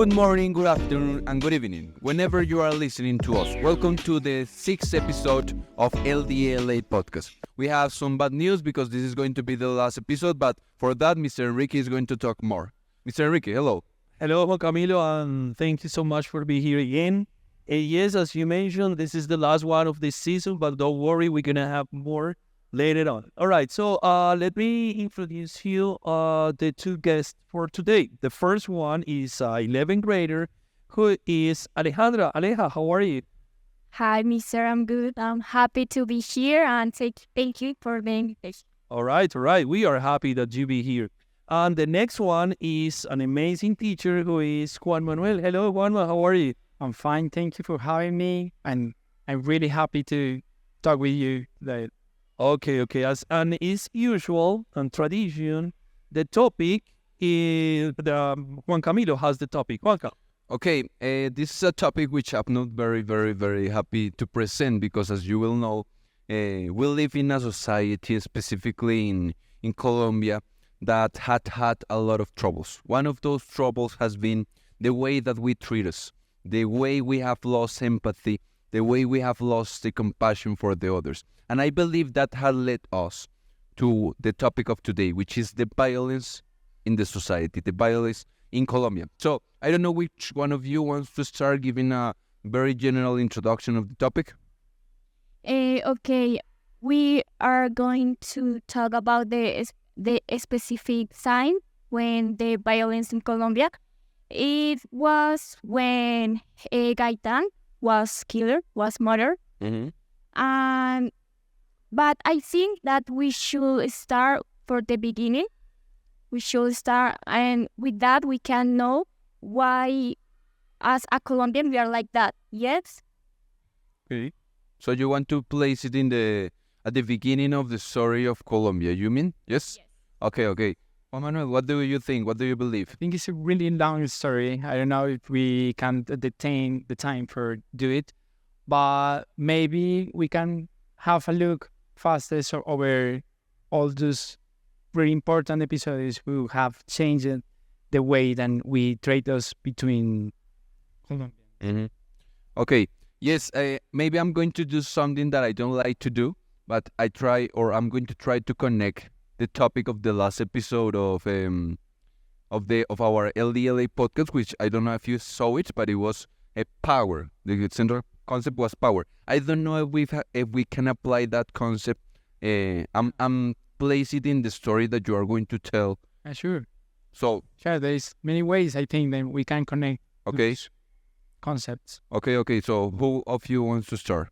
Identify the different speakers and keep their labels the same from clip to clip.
Speaker 1: Good morning, good afternoon, and good evening, whenever you are listening to us. Welcome to the 6th episode of LDLA Podcast. We have some bad news because this is going to be the last episode, but for that, Mr. Enrique is going to talk more. Mr. Enrique, hello.
Speaker 2: Hello, Juan Camilo, and thank you so much for being here again. Yes, as you mentioned, this is the last one of this season, but don't worry, we're going to have more later on. All right, so let me introduce you the two guests for today. The first one is 11th grader, who is Alejandra. Aleja, how are you?
Speaker 3: Hi, Mister. I'm good. I'm happy to be here and thank you for the invitation.
Speaker 2: All right. We are happy that you be here. And the next one is an amazing teacher who is Juan Manuel. Hello, Juanma, how are you?
Speaker 4: I'm fine. Thank you for having me. And I'm really happy to talk with you today.
Speaker 2: Okay. As usual and tradition, the topic is Juan Camilo has the topic. Juanca.
Speaker 1: Okay, this is a topic which I'm not very happy to present because, as you will know, we live in a society, specifically in Colombia, that had a lot of troubles. One of those troubles has been the way that we treat us, the way we have lost empathy, the way we have lost the compassion for the others. And I believe that has led us to the topic of today, which is the violence in the society, the violence in Colombia. So I don't know which one of you wants to start giving a very general introduction of the topic.
Speaker 3: Okay, we are going to talk about the specific sign when the violence in Colombia. It was when Gaitan was murdered.
Speaker 1: Mm-hmm.
Speaker 3: But I think that we should start for the beginning. We should start, and with that we can know why, as a Colombian, we are like that. Yes.
Speaker 1: Okay. So you want to place it at the beginning of the story of Colombia, you mean? Yes?
Speaker 3: Yes.
Speaker 1: Okay. Juan Manuel, what do you think? What do you believe?
Speaker 4: I think it's a really long story. I don't know if we can detain the time for do it, but maybe we can have a look faster over all those very important episodes who have changed the way that we trade us between Colombians.
Speaker 1: Mm-hmm. Okay. Yes, maybe I'm going to do something that I don't like to do, but I'm going to try to connect the topic of the last episode of our LDLA podcast, which I don't know if you saw it, but it was a power. The central concept was power. I don't know if we can apply that concept. I'm place it in the story that you are going to tell.
Speaker 4: Sure.
Speaker 1: So
Speaker 4: There's many ways I think that we can connect.
Speaker 1: Okay.
Speaker 4: Those concepts.
Speaker 1: Okay. So who of you wants to start?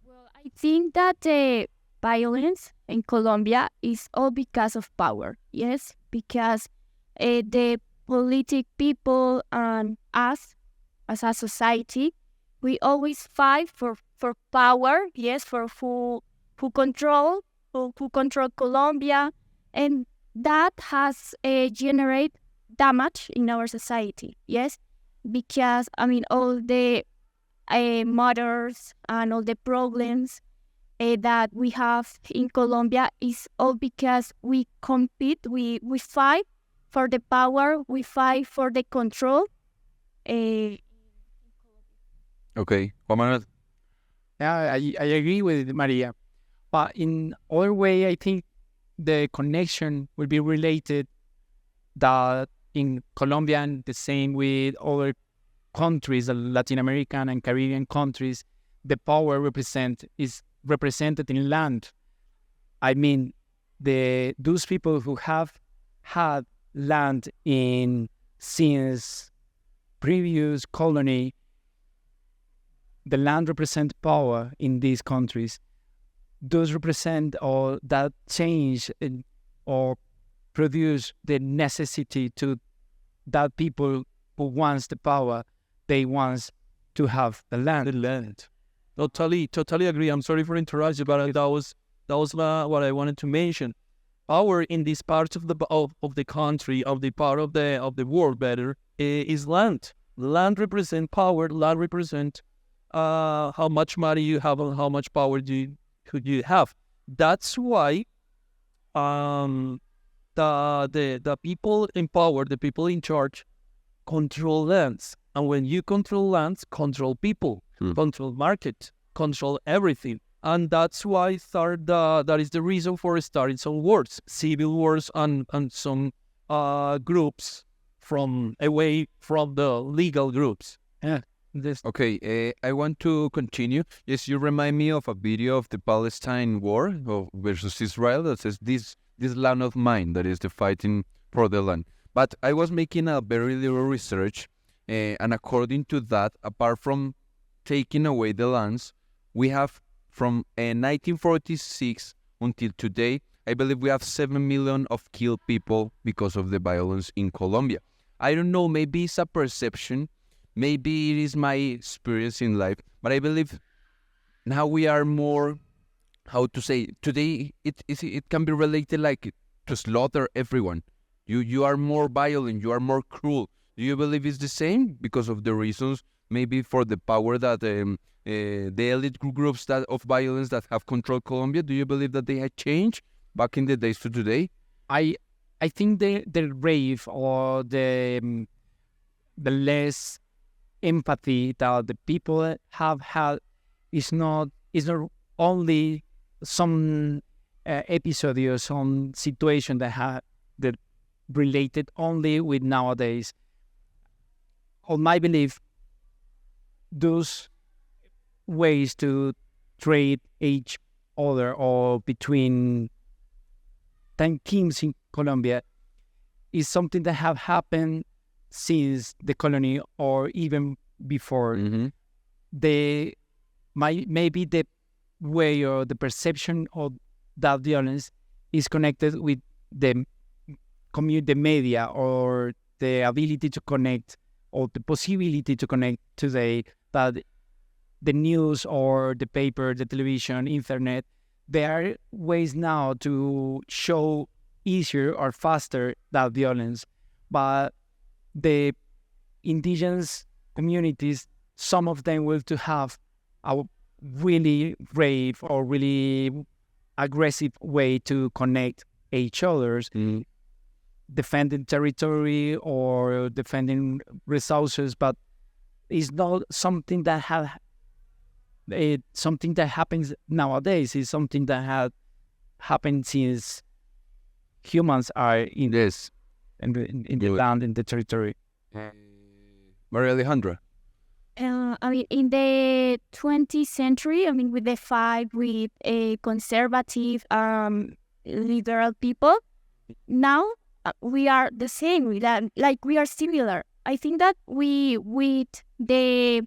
Speaker 3: Well, I think that the violence in Colombia is all because of power. Yes, because the politic people and us as a society, we always fight for power. Yes, for who control Colombia, and that has generate damage in our society. Yes, because all the murders and all the problems that we have in Colombia is all because we compete, we fight for the power, we fight for the control.
Speaker 1: Okay, Juan Manuel.
Speaker 4: Yeah, I agree with Maria. But in other way, I think the connection will be related that in Colombia and the same with other countries, the Latin American and Caribbean countries, the power is represented in land. I mean, those people who have had land since previous colony, the land represents power in these countries. Those represent or that change or produce the necessity to that people who wants the power, they want to have the land.
Speaker 2: Totally agree. I'm sorry for interrupting, but that was what I wanted to mention. Power in this part of the country, of the part of the world, better, is land. Land represent power. Land represent how much money you have and how much power could you have. That's why the people in power, the people in charge, control lands. And when you control lands, control people,
Speaker 1: Hmm.
Speaker 2: control market, control everything. And that's why that is the reason for starting some wars, civil wars, and some groups from away from the legal groups. Yeah, this.
Speaker 1: Okay, I want to continue. Yes, you remind me of a video of the Palestine war versus Israel that says this land of mine, that is the fighting for the land. But I was making a very little research, and according to that, apart from taking away the lands, we have from 1946 until today, I believe we have 7 million of killed people because of the violence in Colombia. I don't know, maybe it's a perception, maybe it is my experience in life, but I believe now we are more, how to say, today it can be related like to slaughter everyone. You are more violent, you are more cruel. Do you believe it's the same because of the reasons, maybe for the power that the elite groups that of violence that have controlled Colombia? Do you believe that they had changed back in the days to today?
Speaker 4: I think the rave or the less empathy that the people have had is not only some episode or some situation that related only with nowadays. On my belief, those ways to trade each other or between teams in Colombia is something that have happened since the colony or even before.
Speaker 1: Mm-hmm.
Speaker 4: Maybe the way or the perception of that violence is connected with the media or the ability to connect or the possibility to connect today, that the news or the paper, the television, internet, there are ways now to show easier or faster that violence. But the indigenous communities, some of them will to have a really brave or really aggressive way to connect each others, defending territory or defending resources, but it's not something that something that happens nowadays. It's something that had happened since humans are in
Speaker 1: Yes.
Speaker 4: in the land, in the territory.
Speaker 1: Maria Alejandra.
Speaker 3: I mean, in the 20th century, I mean, with the fight with conservative, liberal people, now we are the same. Like we are similar. I think that we, with the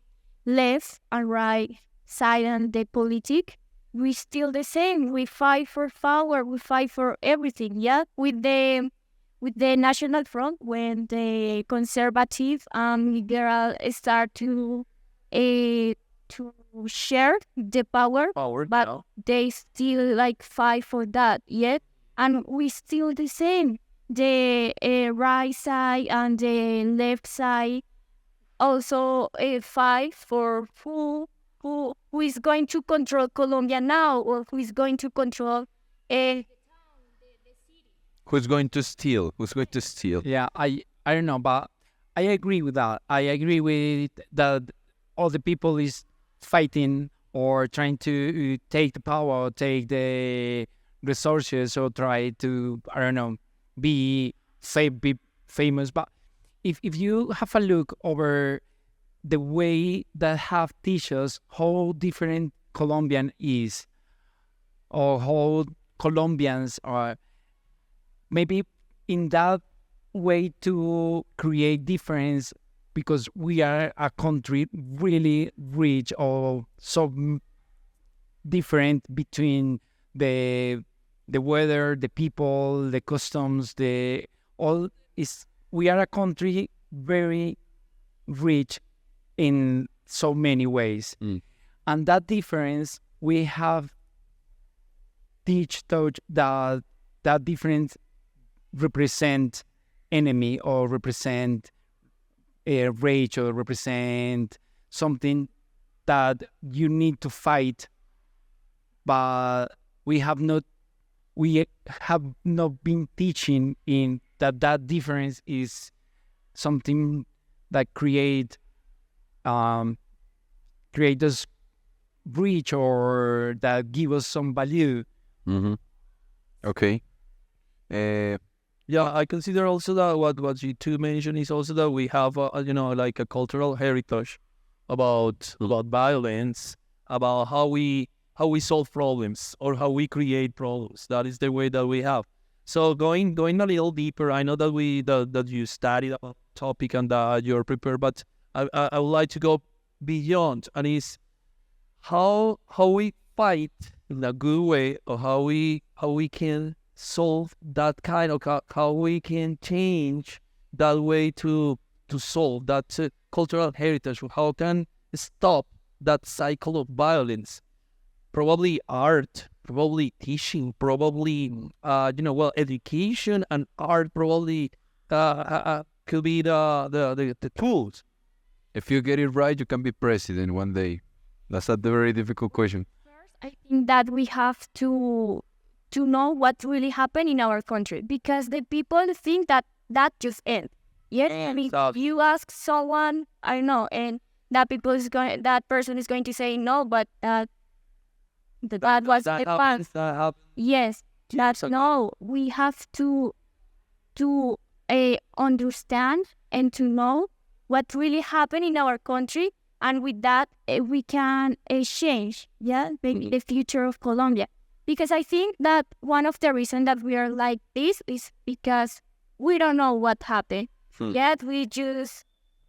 Speaker 3: left and right side and the politic, we still the same. We fight for power. We fight for everything. Yeah, with the National Front, when the conservative and liberal start to share the power, but
Speaker 2: no.
Speaker 3: they still like fight for that. Yet, and we still the same. The right side and the left side also fight for who is going to control Colombia now, or who is going to control
Speaker 1: Who's going to steal? Who's going to steal?
Speaker 4: Yeah, I don't know, but I agree with that. I agree with that. All the people is fighting or trying to take the power, or take the resources, or try to, I don't know, be famous. But if you have a look over the way that have teach us how different Colombian is, or how Colombians are, maybe in that way to create difference, because we are a country really rich or so different between the weather, the people, the customs, we are a country very rich in so many ways. And that difference we have taught that difference represent enemy, or represent a rage, or represent something that you need to fight. But we have not been teaching in that difference is something that create us rich or that give us some value.
Speaker 1: Mm-hmm. Okay. Uh,
Speaker 2: Yeah, I consider also that what you two mentioned is also that we have like a cultural heritage about violence, about how we solve problems or how we create problems. That is the way that we have. So going a little deeper, I know that you studied about the topic and that you're prepared, but I would like to go beyond, and is how we fight in a good way, or how we can solve that kind of how we can change that way to solve that cultural heritage. How can stop that cycle of violence? Probably art, probably teaching, probably education and art probably could be the tools.
Speaker 1: if you get it right, you can be president one day. That's a very difficult question.
Speaker 3: First, I think that we have to know what really happened in our country, because the people think that just ends. Yes, I mean,
Speaker 2: Exactly.
Speaker 3: you ask someone, I don't know, and that person is going to say no, but that was the past.
Speaker 2: That happens.
Speaker 3: Yes, that's no. We have to understand and to know what really happened in our country, and with that we can change, the future of Colombia. Because I think that one of the reasons that we are like this is because we don't know what happened. Yet we just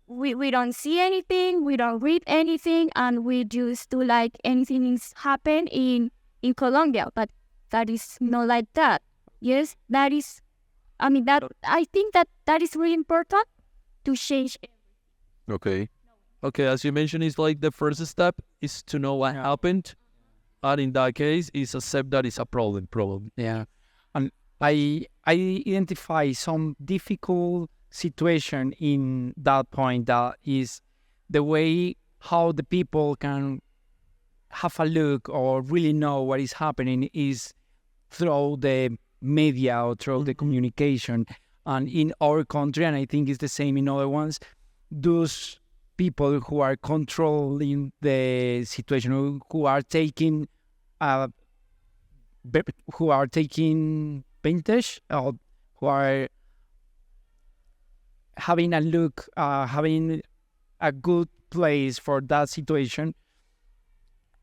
Speaker 3: we don't see anything, we don't read anything, and we just do like anything is happen in Colombia. But that is not like that. Yes, that is. I mean that I think that is really important to change.
Speaker 1: Okay.
Speaker 2: Okay, as you mentioned, it's like the first step is to know what happened, and in that case, is accept that it's a problem. Probably.
Speaker 4: Yeah, and I identify some difficult situation in that point. That is the way how the people can have a look or really know what is happening is through the media or through the communication. And in our country, and I think it's the same in other ones, those people who are controlling the situation, who are taking vintage, or who are having a look, having a good place for that situation,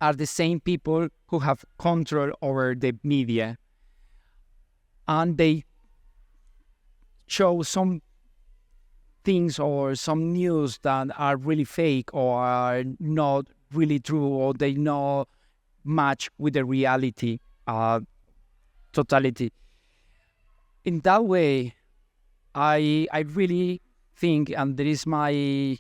Speaker 4: are the same people who have control over the media. And they show some things or some news that are really fake or are not really true, or they not match with the reality, totality. In that way, I really think, and there is my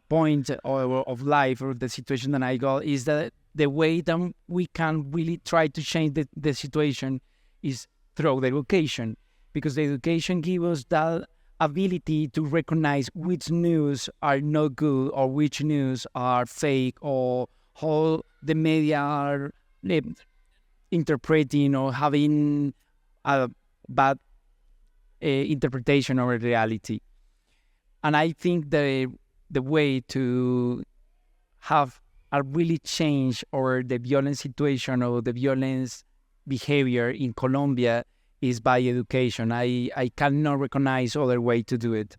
Speaker 4: point of life, or the situation that I got, is that the way that we can really try to change the situation is through the education, because the education gives us that ability to recognize which news are not good or which news are fake, or how the media are interpreting or having a bad interpretation of reality. And I think the way to have a really change or the violence situation or the violence behavior in Colombia is by education. I cannot recognize other way to do it.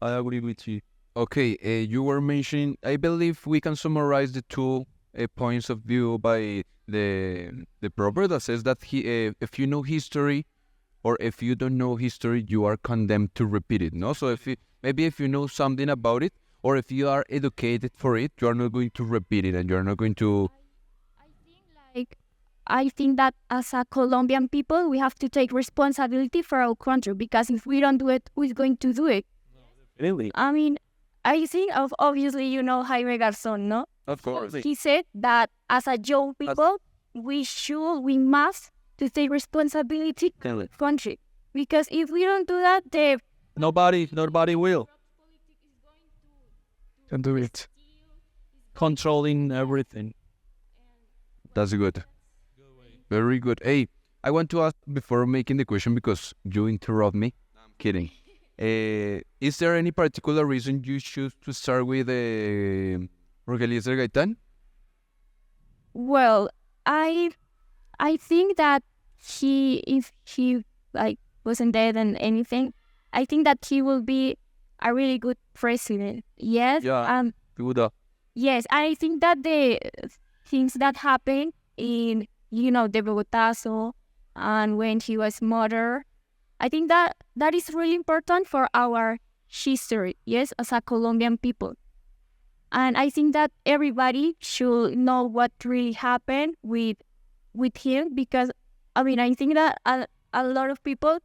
Speaker 2: I agree with you.
Speaker 1: Okay, you were mentioning, I believe we can summarize the two points of view by the proverb that says that if you know history or if you don't know history, you are condemned to repeat it. No, so if you know something about it, or if you are educated for it, you are not going to repeat it, and you are not going to.
Speaker 3: I think that as a Colombian people, we have to take responsibility for our country, because if we don't do it, who's going to do it?
Speaker 2: Really?
Speaker 3: I mean, I think obviously you know Jaime Garzón, no?
Speaker 2: Of course.
Speaker 3: He said that as a young people, we must to take responsibility for the country, because if we don't do that,
Speaker 2: Nobody will.
Speaker 4: Can do it.
Speaker 2: Controlling everything.
Speaker 1: That's good. Very good. Hey, I want to ask before making the question, because you interrupt me. I'm kidding. Is there any particular reason you choose to start with Rogelio Gaitán?
Speaker 3: Well, I think that if he like wasn't dead and anything, I think that he will be a really good president. Yes.
Speaker 2: Yeah. Good.
Speaker 3: Yes, I think that the things that happened in the Bogotazo and when he was murdered, I think that is really important for our history. Yes, as a Colombian people. And I think that everybody should know what really happened with him, because I think that a lot of people,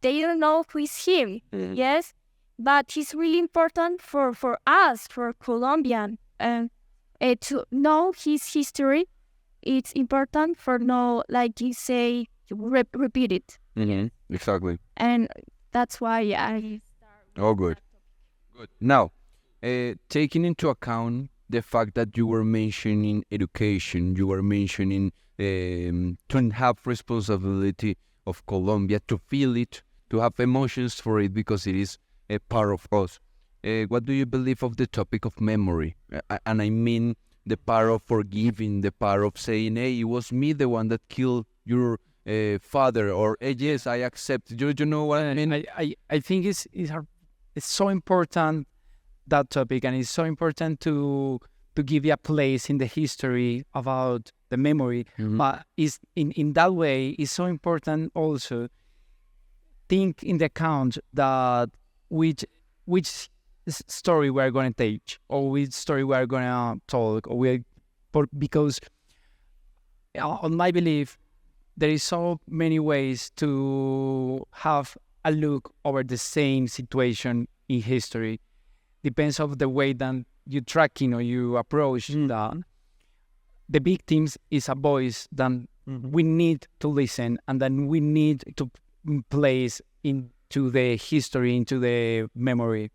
Speaker 3: they don't know who is him. Yes, but he's really important for us, for Colombian, to know his history. It's important for know, like you say, repeat it.
Speaker 1: Exactly.
Speaker 3: And that's why I
Speaker 1: Oh, good. Good. Now, taking into account the fact that you were mentioning education, you were mentioning to have responsibility of Colombia, to feel it, to have emotions for it, because it is a part of us. What do you believe of the topic of memory? And I mean the part of forgiving, the part of saying, hey, it was me the one that killed your father, or yes, I accept. You know what I mean?
Speaker 4: I think it's so important, that topic, and it's so important to give it a place in the history about the memory. But is in that way, it's so important also think in the account that which story we're going to teach, or which story we're going to talk, because on my belief, there is so many ways to have a look over the same situation in history. Depends of the way that you tracking or you approach that. The victims is a voice that we need to listen, and then we need to place into the history, into the memory.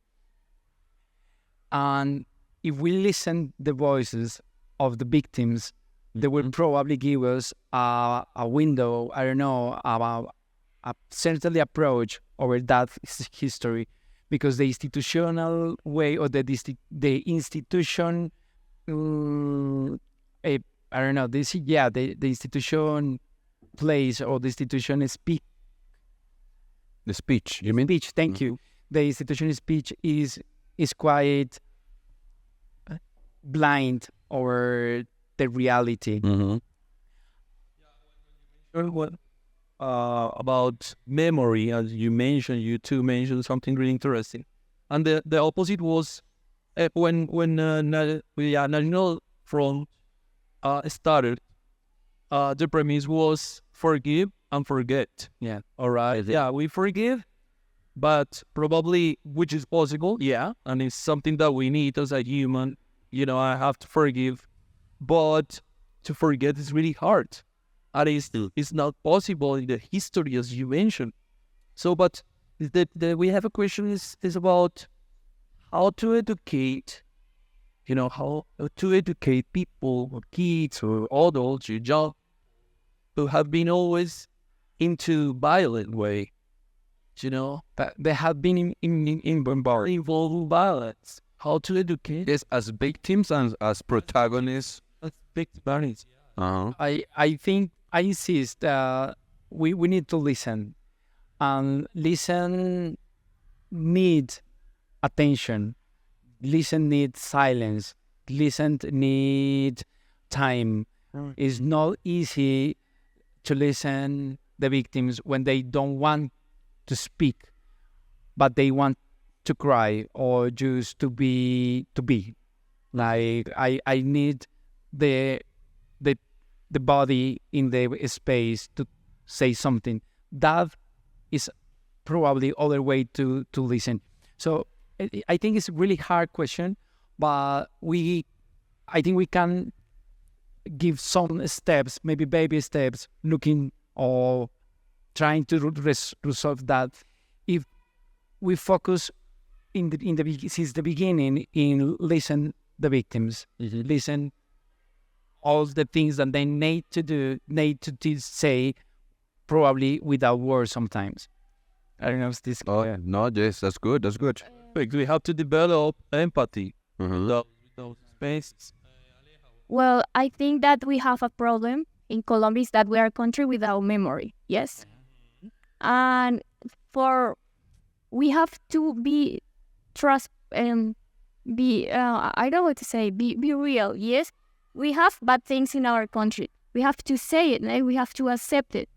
Speaker 4: And if we listen the voices of the victims, they will probably give us a window, I don't know, about a certain approach over that history, because the institutional way, or the institution, I don't know, the institution plays, or the institution speak.
Speaker 1: The speech, you mean?
Speaker 4: Speech, thank you. The institution speech is quite blind over the reality.
Speaker 2: What about memory, as you mentioned, you two mentioned something really interesting, and the opposite was when National Front started. The premise was forgive and forget.
Speaker 4: Yeah.
Speaker 2: All right. Yeah, we forgive, but probably, which is possible. Yeah, and it's something that we need as a human. I have to forgive, but to forget is really hard. And it's not possible in the history, as you mentioned. So, but we have a question is about how to educate, how to educate people, or kids, or adults, or young, who have been always into violent way,
Speaker 4: That they have been involved
Speaker 2: in violence. How to educate?
Speaker 1: Yes, as victims and as protagonists.
Speaker 2: As victims.
Speaker 4: I think I insist that we need to listen, and listen need attention, listen need silence, listen need time. It's not easy to listen the victims when they don't want to speak, but they want to cry, or just to be. Like I need the body in the space to say something. That is probably other way to listen. So I think it's a really hard question, but I think we can give some steps, maybe baby steps, looking or trying to resolve that. If we focus since the beginning in listen the victims, listen all the things that they need to say, probably without words sometimes. I don't know if this.
Speaker 1: Oh, no, yes, that's good. That's good.
Speaker 2: Like, we have to develop empathy.
Speaker 1: Mhm.
Speaker 2: Those spaces.
Speaker 3: Well, I think that we have a problem in Colombia is that we are a country without memory. Yes, and for we have to be trust and be I don't know what to say. Be real. Yes, we have bad things in our country. We have to say it and we have to accept it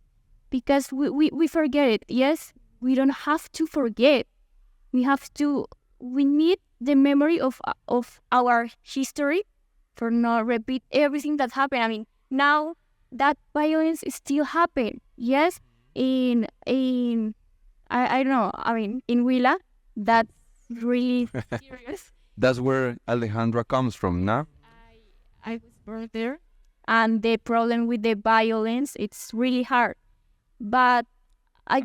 Speaker 3: because we forget it. Yes, we don't have to forget. We have to. We need the memory of our history for not repeat everything that happened. I mean, now that violence is still happening. Yes, in I don't know. I mean, in Huila, that's really serious.
Speaker 1: That's where Alejandra comes from, nah?
Speaker 3: I was born there, and the problem with the violence, it's really hard. But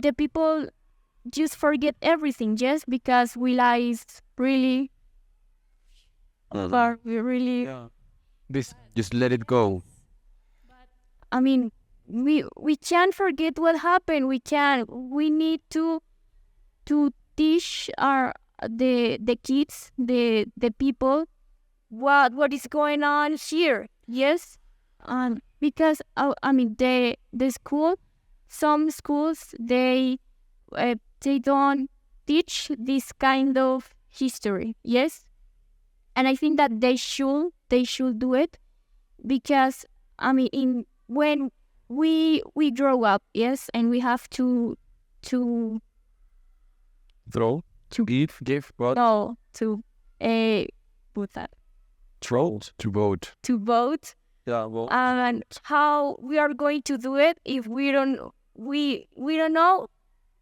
Speaker 3: the people just forget everything just because Huila is really far. We really.
Speaker 2: Yeah.
Speaker 4: This
Speaker 1: Just let it go.
Speaker 3: I mean, we can't forget what happened. We can. We need to teach the kids, the people, what is going on here. Yes, because I mean the school, some schools they don't teach this kind of history. Yes, and I think that they should do it because I mean when we grow up, yes, and we have to
Speaker 2: Throw. To give. What?
Speaker 3: know to put that
Speaker 2: Throw.
Speaker 1: To vote.
Speaker 3: to vote,
Speaker 2: Yeah. Well.
Speaker 3: and how we are going to do it if we don't know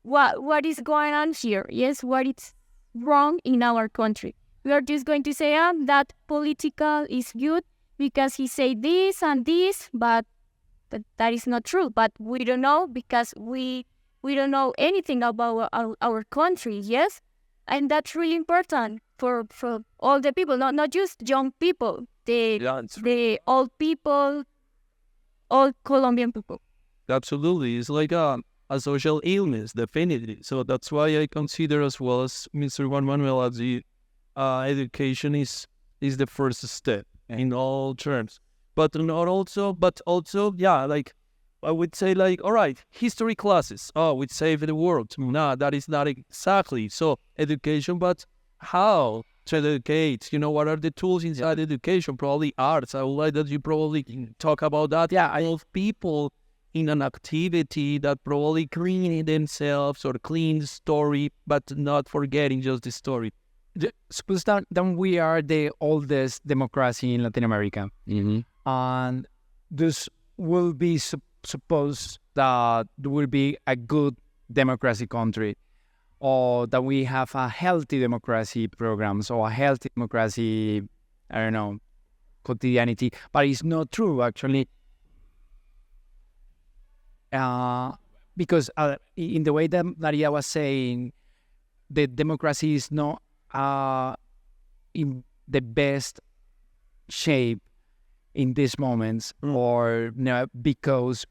Speaker 3: what is going on here. Yes, what is wrong in our country. We are just going to say that political is good because he said this and this, but that is not true. But we don't know because we don't know anything about our country. Yes, and that's really important for all the people, not just young people,
Speaker 2: Yeah.
Speaker 3: the old people, all Colombian people.
Speaker 2: Absolutely. It's like a social illness, definitely. So that's why I consider as well as Mr. Juan Manuel as the education is the first step in all terms. But also, yeah, like I would say like, all right, history classes. Oh, we save the world. Nah, that is not exactly. So education, but how to educate? What are the tools inside education? Probably arts. I would like that you probably talk about that. Yeah, I love people in an activity that probably clean themselves or clean the story, but not forgetting just the story.
Speaker 4: suppose that we are the oldest democracy in Latin America,
Speaker 1: Mm-hmm.
Speaker 4: and this will be suppose that there will be a good democracy country, or that we have a healthy democracy programs or a healthy democracy, I don't know, quotidianity. But it's not true actually, because in the way that Maria was saying, the democracy is not in the best shape in these moments, or because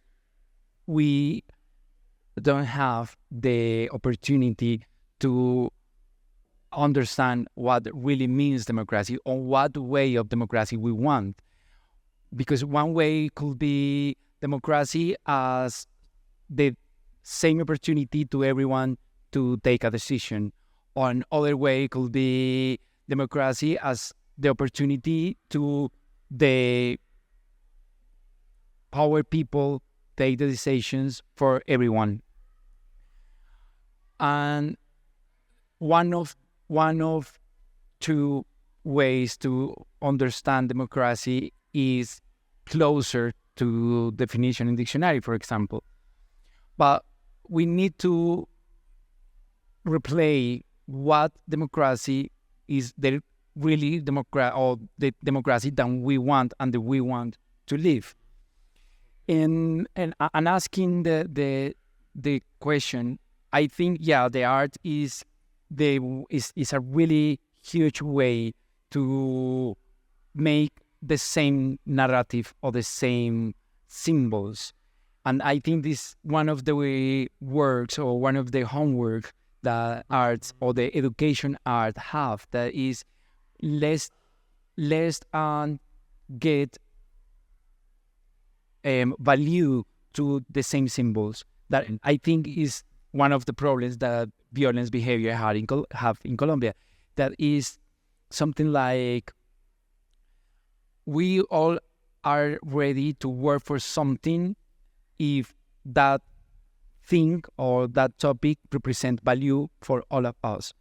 Speaker 4: we don't have the opportunity to understand what really means democracy or what way of democracy we want. Because one way could be democracy as the same opportunity to everyone to take a decision. Or another way could be democracy as the opportunity to the power people take the decisions for everyone. And one of two ways to understand democracy is closer to definition in dictionary, for example. But we need to replay what democracy is, the really or the democracy that we want and that we want to live. And asking the question, I think the art is a really huge way to make the same narrative or the same symbols, And I think this one of the works or one of the homework that arts or the education art have, that is less get value to the same symbols. That I think is one of the problems that violence behavior have in Colombia. That is something like we all are ready to work for something if that thing or that topic represent value for all of us.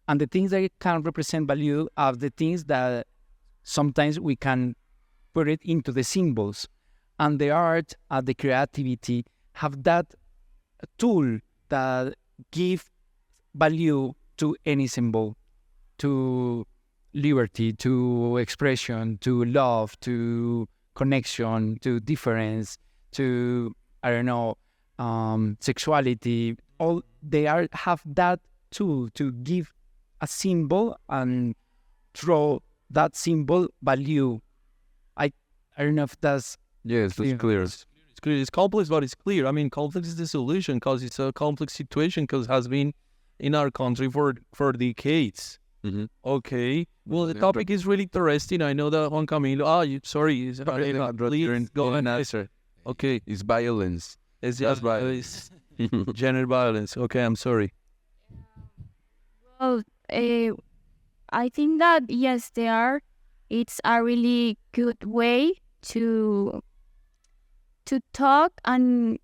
Speaker 4: And the things that can represent value are the things that sometimes we can put it into the symbols. And the art and the creativity have that tool that give value to any symbol, to liberty, to expression, to love, to connection, to difference, to, I don't know, sexuality. All they have that tool to give a symbol and throw that symbol value. I don't know if that's
Speaker 1: Yes, that's clear.
Speaker 2: It's clear. It's complex, but it's clear. I mean, conflict is the solution because it's a complex situation because it has been in our country for decades.
Speaker 1: Mm-hmm.
Speaker 2: Okay. Well, the
Speaker 1: Yeah,
Speaker 2: topic is really interesting. I know that Juan Camilo. Sorry. Please go ahead.
Speaker 1: answer.
Speaker 2: Okay.
Speaker 1: It's violence.
Speaker 2: It's
Speaker 1: That's
Speaker 2: just
Speaker 1: violence.
Speaker 2: it's gender violence. Okay, I'm sorry.
Speaker 3: Well, I think that yes, they are. It's a really good way to talk and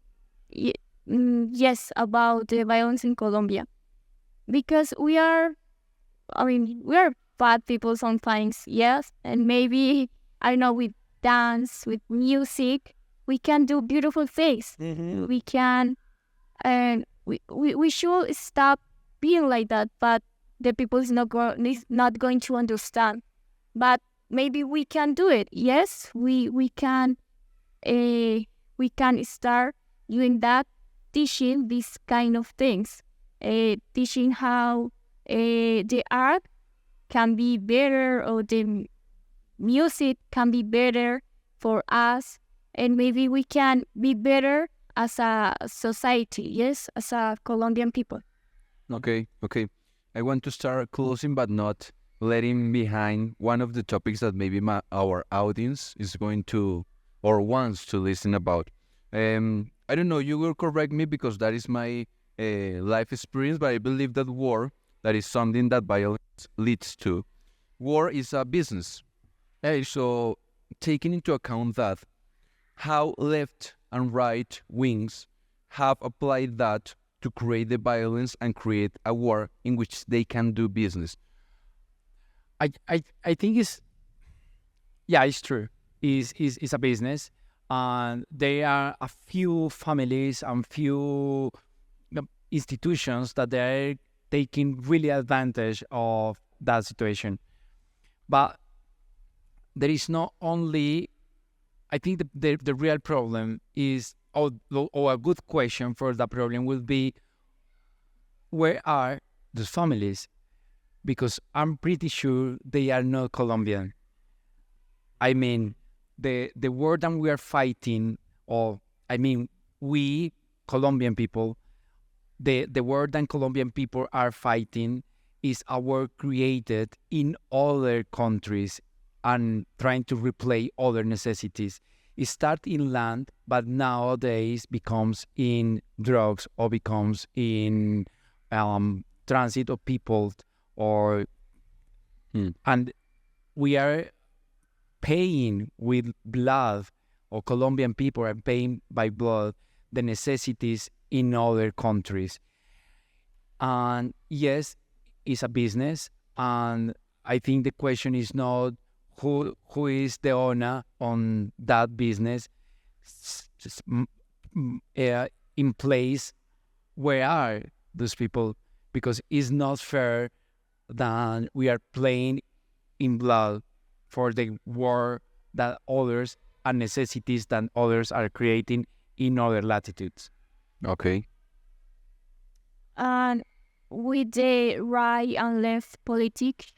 Speaker 3: yes about the violence in Colombia, because we are bad people sometimes, yes, and maybe I don't know, with dance, with music, we can do beautiful things.
Speaker 2: Mm-hmm.
Speaker 3: We can, and we should stop being like that. But the people is not going to understand. But maybe we can do it. Yes, we can. We can start doing that, teaching these kind of things, teaching how the art can be better or the music can be better for us, and maybe we can be better as a society, yes, as a Colombian people.
Speaker 1: Okay. I want to start closing, but not letting behind one of the topics that maybe our audience is going to or wants to listen about. I don't know, you will correct me because that is my life experience, but I believe that war, that is something that violence leads to. War is a business. So taking into account that, how left and right wings have applied that to create the violence and create a war in which they can do business.
Speaker 4: I think it's true. Is a business, and there are a few families and few institutions that they are taking really advantage of that situation. But there is not only. I think the real problem is, or a good question for the problem will be, where are those families? Because I'm pretty sure they are not Colombian. I mean, the war that we are fighting, or I mean, we Colombian people, the war that Colombian people are fighting is a war created in other countries and trying to replace other necessities. It starts in land, but nowadays becomes in drugs or becomes in transit of people, or and we are paying with blood, or Colombian people are paying by blood the necessities in other countries. And yes, it's a business, and I think the question is not who is the owner on that business. In place, where are those people? Because it's not fair that we are playing in blood for the war that others and necessities that others are creating in other latitudes.
Speaker 1: Okay.
Speaker 3: And with the right and left politics,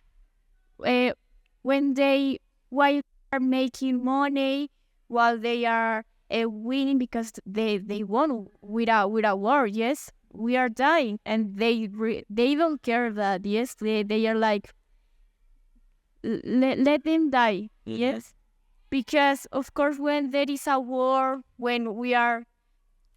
Speaker 3: when they while they are making money, while they are winning because they won without war. Yes, we are dying, and they don't care that. Yes, they are like, let them die. Yes, because of course when there is a war, when we are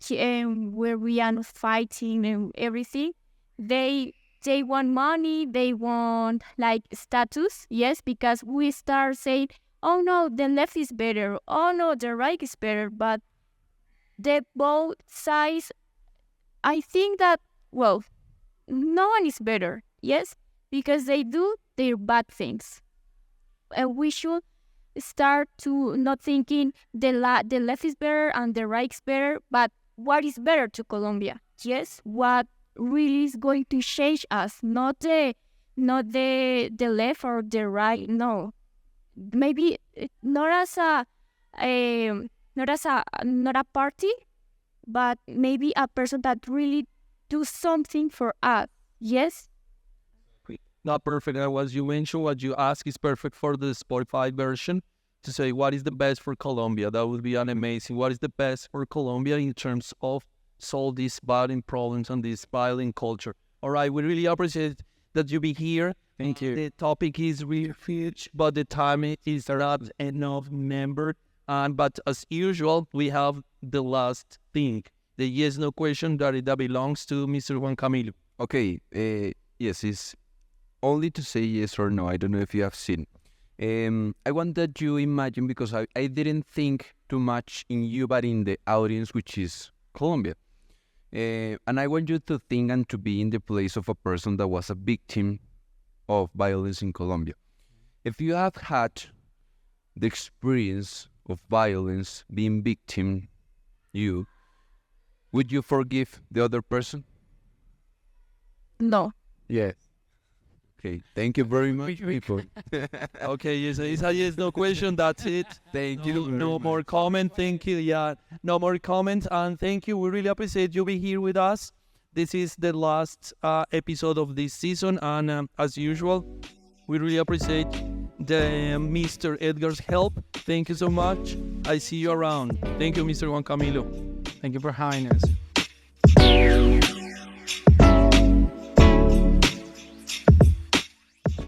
Speaker 3: where we are not fighting and everything, they want money, they want like status. Yes, because we start saying, oh no, the left is better, oh no, the right is better. But the both sides, I think that, well, no one is better. Yes, because they do their bad things, and we should start to not thinking the left is better and the right is better, but what is better to Colombia? Yes, what really is going to change us, not the left or the right. No, maybe not as not a party, but maybe a person that really do something for us. Yes.
Speaker 2: Not perfect. As you mentioned, what you ask is perfect for the Spotify version. To say what is the best for Colombia, that would be an amazing. What is the best for Colombia in terms of solve these violent problems and this violent culture? All right, we really appreciate that you be here.
Speaker 4: Thank you.
Speaker 2: The topic is really huge, but the time is not enough member. But as usual, we have the last thing, the yes/no question that belongs to Mr. Juan Camilo.
Speaker 1: Okay, yes, it's only to say yes or no. I don't know if you have seen. I want that you imagine, because I didn't think too much in you, but in the audience, which is Colombia. And I want you to think and to be in the place of a person that was a victim of violence in Colombia. If you have had the experience of violence, being victim, would you forgive the other person?
Speaker 3: No.
Speaker 1: Yes. Okay, thank you very much, people.
Speaker 2: Okay, yes, it's a yes/no question. That's it.
Speaker 1: Thank you.
Speaker 2: No more comment. Thank you. Yeah, no more comments. And thank you. We really appreciate you being here with us. This is the last episode of this season, and as usual, we really appreciate the Mr. Edgar's help. Thank you so much. I see you around. Thank you, Mr. Juan Camilo.
Speaker 4: Thank you for having us.